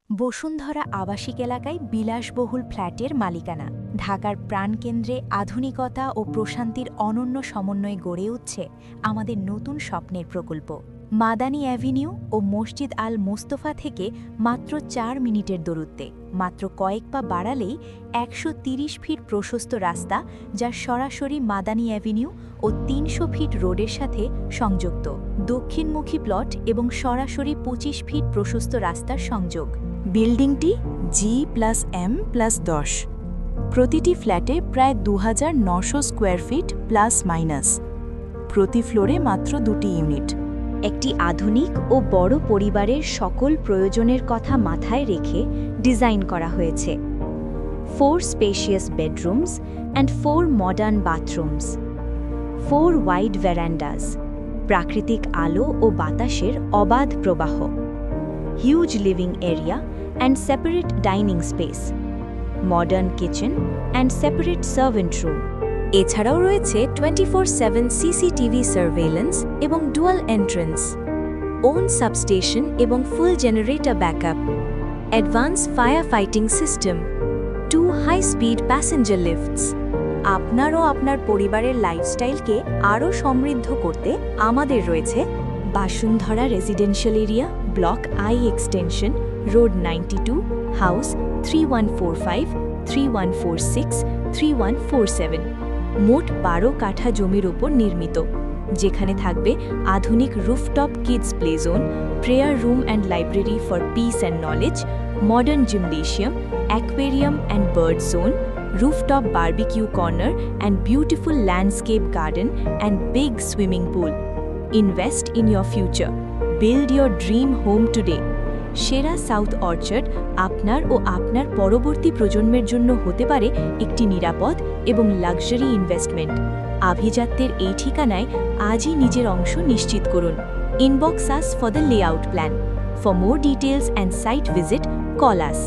বসুন্ধরা আবাসিক এলাকায় বিলাসবহুল ফ্ল্যাটের মালিকানা। ঢাকার প্রাণকেন্দ্রে আধুনিকতা ও প্রশান্তির অনন্য সমন্বয়ে গড়ে উঠছে আমাদের নতুন স্বপ্নের প্রকল্প। মাদানী অ্যাভিনিউ ও মসজিদ আল মোস্তফা থেকে মাত্র ৪ মিনিটের দূরত্বে, মাত্র কয়েক পা বাড়ালেই ১৩০ ফিট প্রশস্ত রাস্তা, যা সরাসরি মাদানী অ্যাভিনিউ ও ৩০০ ফিট রোডের সাথে সংযুক্ত। দক্ষিণমুখী প্লট এবং সরাসরি ২৫ ফিট প্রশস্ত রাস্তার সংযোগ। বিল্ডিংটি G+M+10। প্রতিটি ফ্ল্যাটে প্রায় ২৯০০ স্কোয়ার ফিট প্লাস মাইনাস। প্রতি ফ্লোরে মাত্র ২টি ইউনিট। একটি আধুনিক ও বড় পরিবারের সকল প্রয়োজনের কথা মাথায় রেখে ডিজাইন করা হয়েছে। 4 spacious bedrooms and 4 modern bathrooms, 4 wide verandas, প্রাকৃতিক আলো ও বাতাসের অবাধ প্রবাহ, huge living area and separate dining space, modern kitchen and separate servant room. এছাড়াও রয়েছে 24/7 সিসিটিভি সার্ভেইলেন্স এবং ডুয়াল এন্ট্রেন্স, ওন সাবস্টেশন এবং full generator backup, advance fire fighting system, 2 high speed passenger lifts. আপনার ও আপনার পরিবারের লাইফস্টাইলকে আরও সমৃদ্ধ করতে আমাদের রয়েছে Bashundhara residential area, block I extension, road 92, house 3145, 3146, 3147। মোট ১২ কাঠা জমির উপর নির্মিত, যেখানে থাকবে আধুনিক rooftop kids play zone, prayer room and library for peace and knowledge, modern gymnasium, aquarium and bird zone, rooftop barbecue corner and beautiful landscape garden and big swimming pool. Invest in your future. Build your dream home today. সেরা south orchard আপনার ও আপনার পরবর্তী প্রজন্মের জন্য হতে পারে একটি নিরাপদ এবং লাক্সারি ইনভেস্টমেন্ট। আভিজাত্যের এই ঠিকানায় আজই নিজের অংশ নিশ্চিত করুন। Inbox us for the layout plan. For more details and site visit, call us.